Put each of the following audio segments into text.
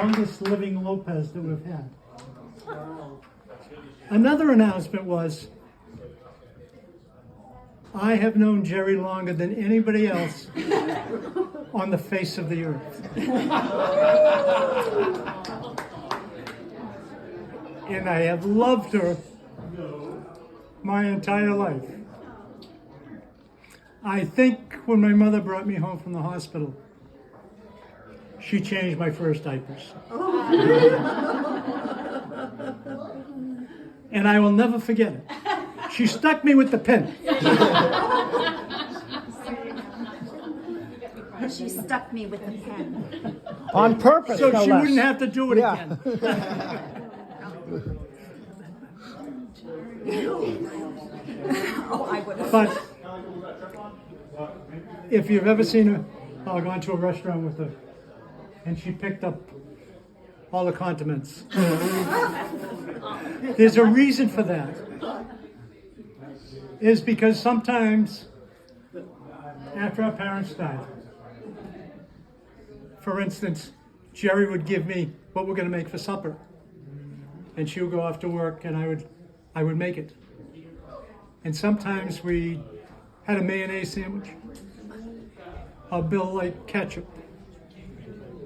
longest living Lopez that we've had. Another announcement was, I have known Gerry longer than anybody else on the face of the earth. And I have loved her my entire life. I think when my mother brought me home from the hospital, she changed my first diapers. And I will never forget it. She stuck me with the pin. She stuck me with the pen. On purpose, So no she less. wouldn't have to do it Yeah. again. Oh, I would have. But if you've ever seen her, or gone to a restaurant with her, and she picked up all the condiments, there's a reason for that. Is because sometimes, after our parents died, for instance, Gerry would give me what we're going to make for supper, and she would go off to work, and I would make it. And sometimes we had a mayonnaise sandwich. Bill liked ketchup,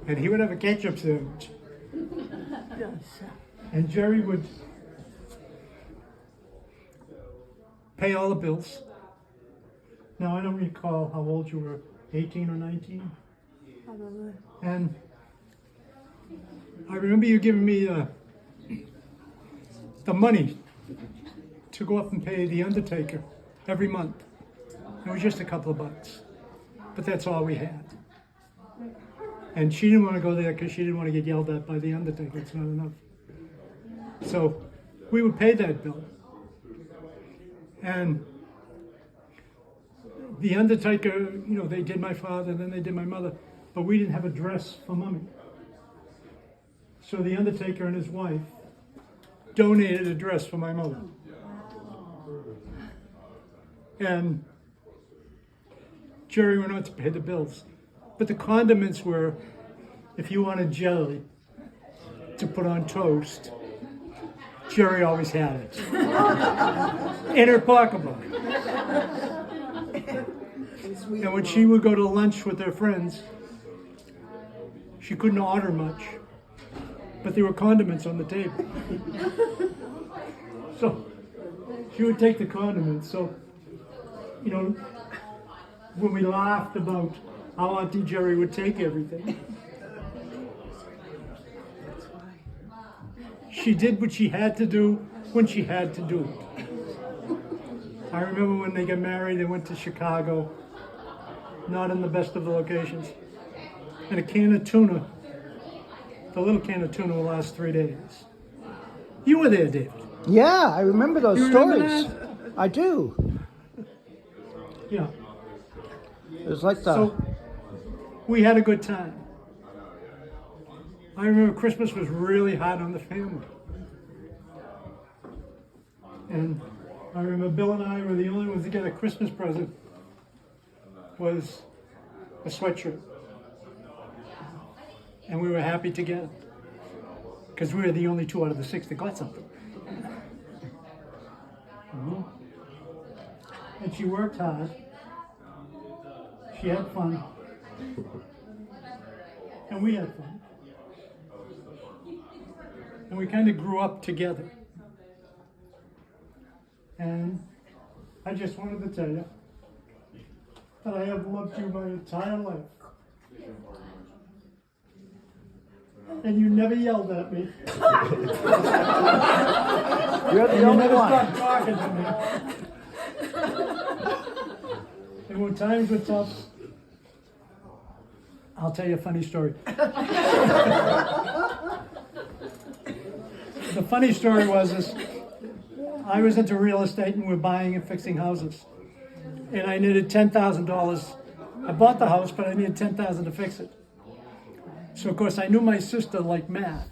and he would have a ketchup sandwich. And Gerry would pay all the bills. Now, I don't recall how old you were, 18 or 19? Probably. And I remember you giving me the money to go up and pay the undertaker every month. It was just a couple of bucks, but that's all we had. And she didn't want to go there because she didn't want to get yelled at by the undertaker. It's not enough. So we would pay that bill. And the undertaker, they did my father, then they did my mother, but we didn't have a dress for Mummy. So the undertaker and his wife donated a dress for my mother. And Gerry went on to pay the bills. But the condiments were, if you wanted jelly to put on toast, Gerry always had it. In her pocketbook. And when she would go to lunch with her friends, she couldn't order much, but there were condiments on the table. So she would take the condiments. So, when we laughed about how Auntie Gerry would take everything, she did what she had to do when she had to do it. I remember when they got married, they went to Chicago, not in the best of the locations. And a can of tuna, the little can of tuna will last 3 days. You were there, David. Yeah, I remember those You remember stories. that? I do. Yeah. It was like the... So we had a good time. I remember Christmas was really hard on the family. And I remember Bill and I were the only ones to get a Christmas present was a sweatshirt. And we were happy to get it. Because we were the only 2 out of the 6 that got something. And she worked hard. She had fun. And we had fun. And we kind of grew up together. And I just wanted to tell you that I have loved you my entire life. And you never yelled at me. You're the And you only never one. stopped talking to me. And when times were tough, I'll tell you a funny story. The funny story was I was into real estate and we were buying and fixing houses. And I needed $10,000. I bought the house, but I needed $10,000 to fix it. So of course I knew my sister liked math.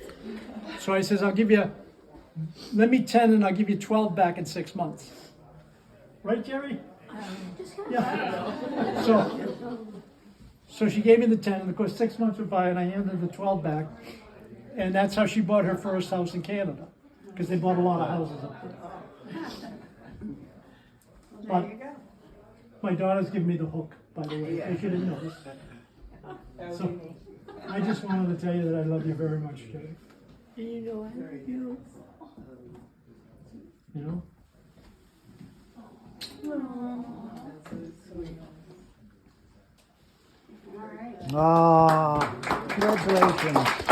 So I says, let me 10 and I'll give you 12 back in 6 months. Right, Gerry? Yeah. So she gave me the 10, and of course 6 months went by and I handed the 12 back. And that's how she bought her first house in Canada, because they bought a lot of houses up there. But my daughter's giving me the hook, by the way, if you didn't notice. So I just wanted to tell you that I love you very much, Gerry. You know I love you. You know? Ah, congratulations.